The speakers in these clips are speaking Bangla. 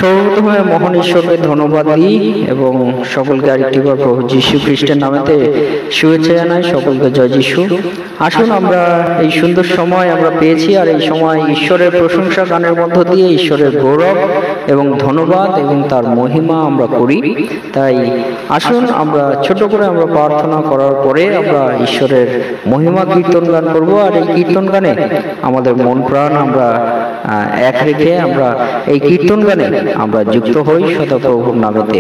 সর্বপ্রথমে মহান ঈশ্বরকে ধন্যবাদ দিই এবং সকলকে আরেকটিবার প্রভু যীশু খ্রিস্টের নামেতে শুভেচ্ছা জানাই। সকলকে জয় যীশু। আসুন আমরা এই সুন্দর সময় আমরা পেয়েছি, আর এই সময় ঈশ্বরের প্রশংসা গানের মধ্য দিয়ে ঈশ্বরের গৌরব এবং ধন্যবাদ এবং তার মহিমা আমরা করি। তাই আসুন আমরা ছোট করে আমরা প্রার্থনা করার পরে আমরা ঈশ্বরের মহিমা কীর্তন গান করবো। আর এই কীর্তন গানে আমাদের মন প্রাণ আমরা এক রেখে আমরা এই কীর্তন গানে আমরা যুক্ত হই সদাপ্রভুর নামেতে।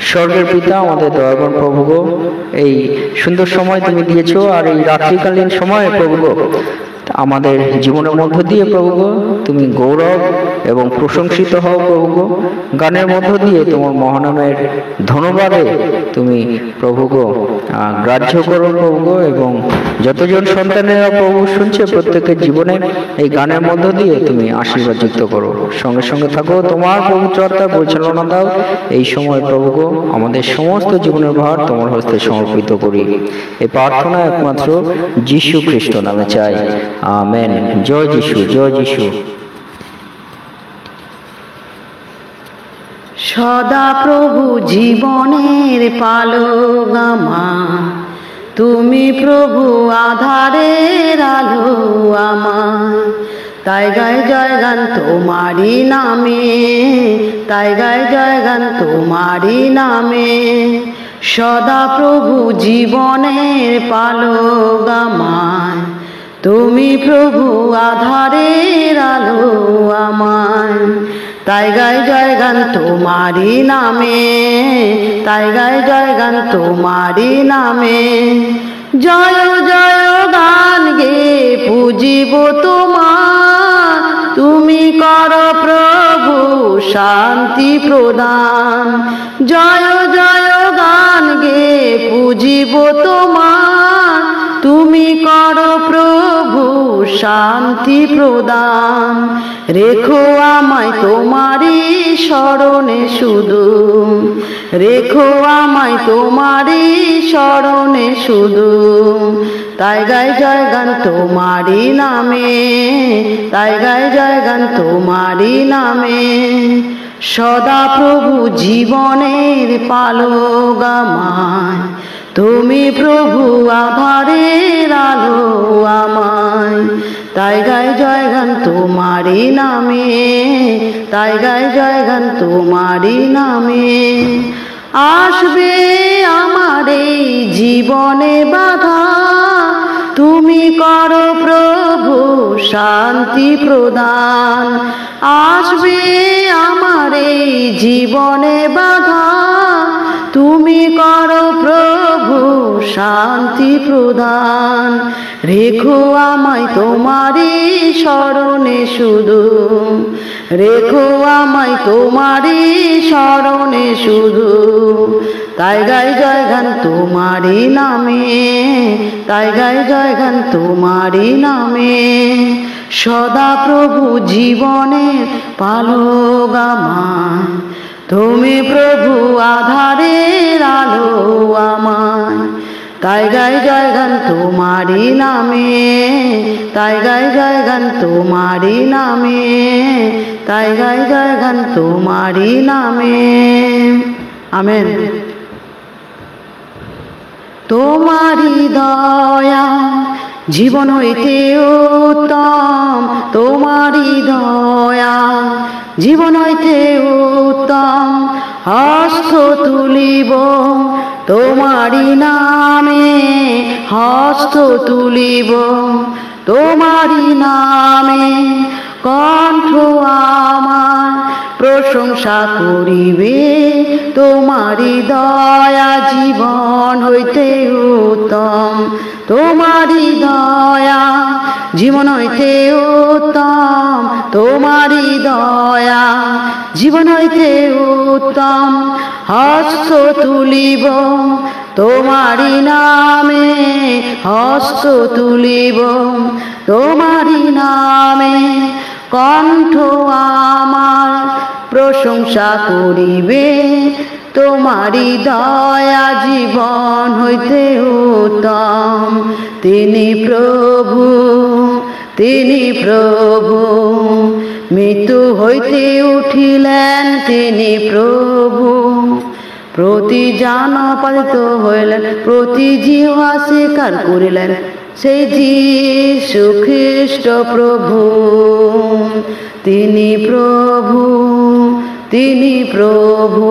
স্বর্গের পিতা, আমাদের দয়াবান প্রভু গো, এই সুন্দর সময় তুমি দিয়েছো, আর এই রাত্রিকালীন সময়ে প্রভু গো আমাদের জীবনের মধ্য দিয়ে প্রভু গো তুমি গৌরব এবং প্রশংসিত হও প্রভু গো। গানের মধ্য দিয়ে তোমার মহানামের ধন্যবাদে তুমি প্রভু গো গ্রাহ্য করো প্রভু গো, এবং যতজন সন্তানেরা প্রভু শুনছে প্রত্যেকের জীবনে এই গানের মধ্য দিয়ে তুমি আশীর্বাদ যুক্ত করো। সঙ্গে সঙ্গে থাকো, তোমার পবিত্র আত্মার পরিচালনা দাও। এই সময় প্রভু গো আমাদের সমস্ত জীবনের ভার তোমার হস্তে সমর্পিত করি। এই প্রার্থনা একমাত্র যীশু খ্রিস্ট নামে চাই, আমেন। জয় যীশু, জয় যীশু। সদা প্রভু জীবনের পালক আমার, তুমি প্রভু আধারের আলো আমার। তাই গায় জয়গান তোমারি নামে, তাই গায় জয়গান তোমারি নামে। সদা প্রভু জীবনের পালক আমার, তুমি প্রভু আধারের আলো আমায়। তাই গায় জয়গান তোমারি নামে, তাই গায় জয়গান তোমারি নামে। জয় জয় গান গে পুজিব তোমার, তুমি কর প্রভু শান্তি প্রদান। জয় জয় গান গে পুজিব তোমার, তুমি কর প্রভু শান্তি প্রদান। রেখো আমায় তোমারি স্মরণে শুধু, রেখো আমায় তোমারি স্মরণে শুধু। তাই গায় জয়গান তোমারি নামে, তাই গায় জয়গান তোমারি নামে। সদা প্রভু জীবনের পালক আমায়, তুমি প্রভু আধারের আলো আমায়। তাই গায় জয়গান তোমারি নামে, তাই গায় জয়গান তোমারি নামে। আসবে আমার এই জীবনে বাধা, তুমি করো প্রভু শান্তি প্রদান। আসবে আমার এই জীবনে বাধা, তুমি করো প্রভু শান্তি প্রদান। রেখো আমায় তোমারি স্মরণে শুধু, রেখো আমায় তোমারি স্মরণে শুধু। তাই গায় জয়গান তোমারি নামে, তাই গায় জয়গান তোমারি নামে। সদা প্রভু জীবনের পালক আমায়, তুমি প্রভু আধারের আলো আমায়। তাই গায় জয়গান তোমারি নামে, তাই গায় জয়গান তোমারি নামে, তাই গায় জয়গান তোমারি নামে। আমেন। তোমারি দয়া জীবন হইতে উত্তম, তোমারি দয়া জীবন হইতে উত্তম। হস্ত তুলিব তোমারি নামে, হস্ত তুলিব তোমারি নামে। কণ্ঠ আমার প্রশংসা করিবে, তোমারি দয়া জীবন হইতে উত্তম। তোমারি দয়া জীবন হইতে উত্তম, তোমারি দয়া জীবন হইতে উত্তম। হস্ত তুলিব তোমারি নামে, হস্ত তুলিব তোমারি নামে। কণ্ঠ আমার প্রশংসা করিবে, তোমারি দয়া জীবন হইতে উত্তম। তিনি প্রভু, তিনি প্রভু, মৃত্যু হইতে উঠিলেন তিনি প্রভু, প্রতি জানপাদিত হইলেন, প্রতি জিহ্বা স্বীকার করিলেন সেই যীশু খ্রিস্ট প্রভু। তিনি প্রভু, তিনি প্রভু,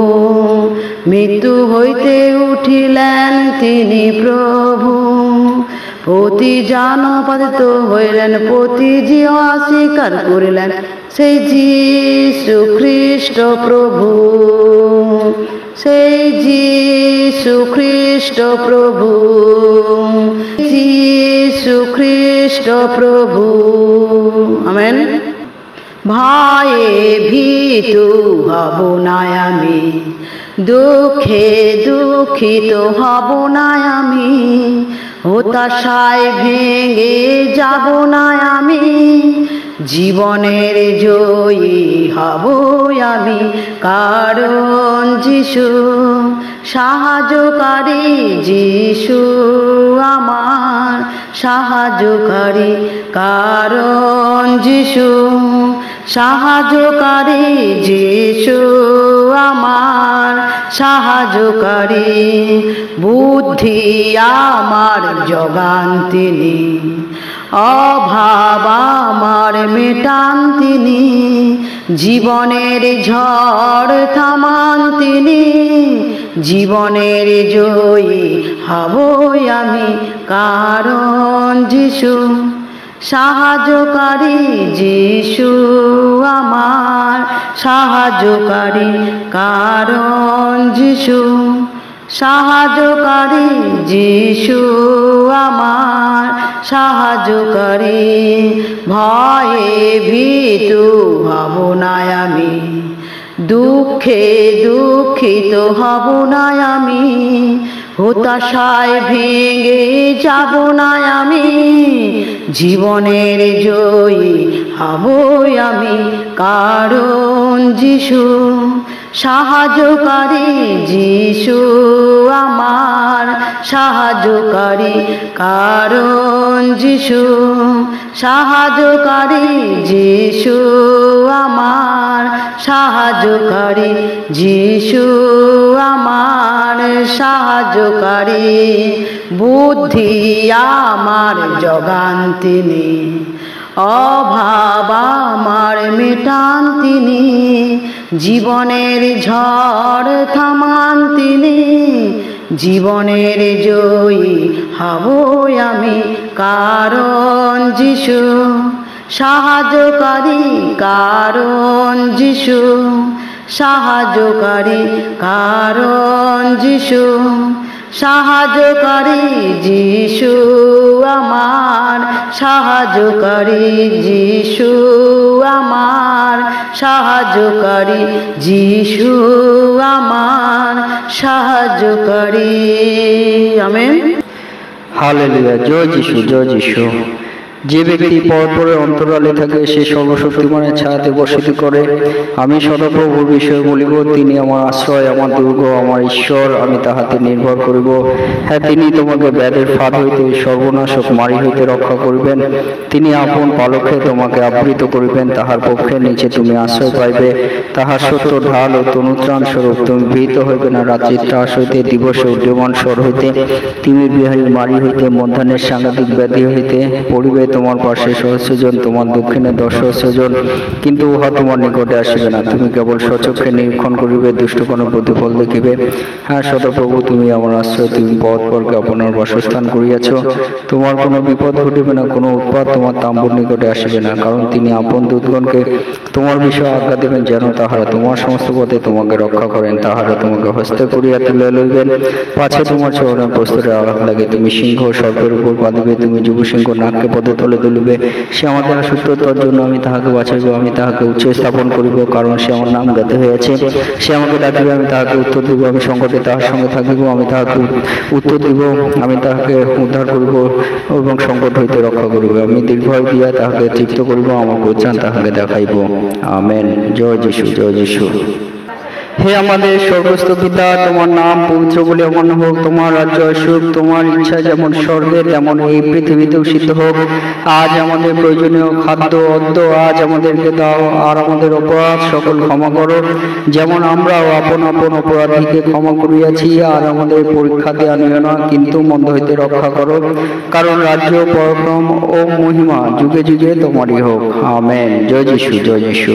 মৃত্যু হইতে উঠিলেন তিনি প্রভু, প্রতি জানপাদিত হইলেন, প্রতি জিহ্বা স্বীকার করিলেন সেই যীশু খ্রিস্ট প্রভু, সেই যীশু খ্রিস্ট প্রভু, যীশু খ্রিস্ট প্রভু। আমেন। ভয়ে ভীতু হব না আমি, দুঃখে দুঃখিত হব না আমি, হতাশায় ভেঙে যাব না আমি, জীবনের জয়ী হব আমি, কারণ যিশু সাহায্যকারী, যিশু আমার সাহায্যকারী, কারণ যিশু সাহায্যকারী, যিশু আমার সাহায্যকারী, বুদ্ধি আমার জগান তিনি, অভাব আমার মেটান তিনি, জীবনের ঝড় থামান তিনি, জীবনের জয়ী হব আমি, কারণ যিশু সাহায্যকারী, যিশু আমার সাহায্যকারী, কারণ যিশু সাহায্যকারী, যিশু আমার সাহায্যকারী। ভয়ে ভীতু হব না আমি, দুঃখে দুঃখিত হব না আমি, হতাশায় ভেঙে যাব না আমি, জীবনের জয়ী হব আমি, কারণ যিশু সাহায্যকারী, যিশু আমার সাহায্যকারী, কারণ যিশু সাহায্যকারী, যিশু আমার সাহায্যকারী, যিশু আমার সাহায্যকারী, বুদ্ধি আমার জগান তিনি, অভাব আমার মেটান তিনি, জীবনের ঝড় থামান তিনি, জীবনের জয়ী হব আমি, কারণ যিশু সাহায্যকারী, কারণ যিশু সাহায্যকারী, কারণ যিশু সাহায্যকারী, যিশু আমার সাহায্যকারী, যিশু আমার সাহায্যকারী, যিশু আমার সাহায্যকারী। আমেন। হালেলুয়া। জয় যিশু, জয় যিশু। যে ব্যক্তি পরপরের অন্তরালে থাকে সে সর্বশক্তিমানের ছায়াতে বসতি করে। আমি সদাপ্রভুর বিষয়ে বলিব, তিনি আমার আশ্রয়, আমার দুর্গ, আমার ঈশ্বর, আমি তাহাতে নির্ভর করিব। হ্যাঁ, তিনি তোমাকে ব্যাধের ফাঁদ হইতে, সর্বনাশক মারি হইতে রক্ষা করিবেন। তিনি আপন পালকে তোমাকে আবৃত করিবেন, তাহার পক্ষের নিচে তুমি আশ্রয় পাইবে। তাহার সত্য ঢাল ও তনুত্রাণ স্বরূপ তুমি ভীত হইবে না। রাত্রির ত্রাস হইতে, দিবসে উড্ডীয়মান স্বর হইতে, তিমির বিহারীর মারি হইতে, মধ্যাহ্নের সাংঘাতিক ব্যাধি হইতে পড়িবে তোমার পাশে 100 জন, তোমার দক্ষিণে 10 জন, কিন্তু উহা তোমার নিকটে আসিবে না। তুমি কেবল স্বচক্ষে নিরীক্ষণ করিবে, দুষ্ট কোনো প্রতিফল দেখিবে। হ্যাঁ সদাপ্রভু, তুমি আমার আশ্রয়, তুমি পরকে আপনার বাসস্থান করিয়াছ। তোমার কোনো বিপদ ঘটিবে না, কোনো উৎপাত তোমার তাম্বুর নিকটে আসিবে না, কারণ তিনি আপন দূতগণকে তোমার বিষয়ে আজ্ঞা দেবেন, যেন তাহারা তোমার সমস্ত পথে তোমাকে রক্ষা করেন। তাহারা তোমাকে হস্তে করিয়া তুলে লইবেন, পাছে তোমার চরণের প্রস্তরে আঘাত লাগে। তুমি সিংহ সর্পের উপর পা দিবে, তুমি যুব সিংহ নাককে পদে তলে তুলিবে। সে আমাদের সত্যতার জন্য আমি তাহাকে বাঁচাইব, আমি তাহাকে উচ্চ স্থাপন করিব, কারণ সে আমার নাম জ্ঞাত হইয়াছে। সে আমাকে ডাকিবে, আমি তাহাকে উত্তর দিব। আমি সংকটে তাহার সঙ্গে থাকিব, আমি তাহাকে উত্তর দিব। আমি তাহাকে উদ্ধার করিব এবং সংকট হইতে রক্ষা করিব। আমি দীর্ঘায়ু দিয়া তাহাকে তৃপ্ত করিব, আমার পরিত্রাণ তাহাকে দেখাইব। আমেন। জয় যিশু, জয় যিশু। হে আমাদের স্বর্গস্থ পিতা, তোমার নাম পবিত্র বলে অমান্য হোক, তোমার রাজ্য আসুক, তোমার ইচ্ছা যেমন স্বর্গে তেমন এই পৃথিবীতেও সিদ্ধ হোক। আজ আমাদের প্রয়োজনীয় খাদ্য অদ্য আজ আমাদেরকে দাও, আর আমাদের অপরাধ সকল ক্ষমা করো, যেমন আমরাও আপন আপন অপরাধীকে ক্ষমা করিয়াছি। আর আমাদের পরীক্ষাতে আনিও না, কিন্তু মন্দ হইতে রক্ষা করো, কারণ রাজ্য, পরাক্রম ও মহিমা যুগে যুগে তোমারই হোক। আমেন। জয় যিশু, জয় যিশু।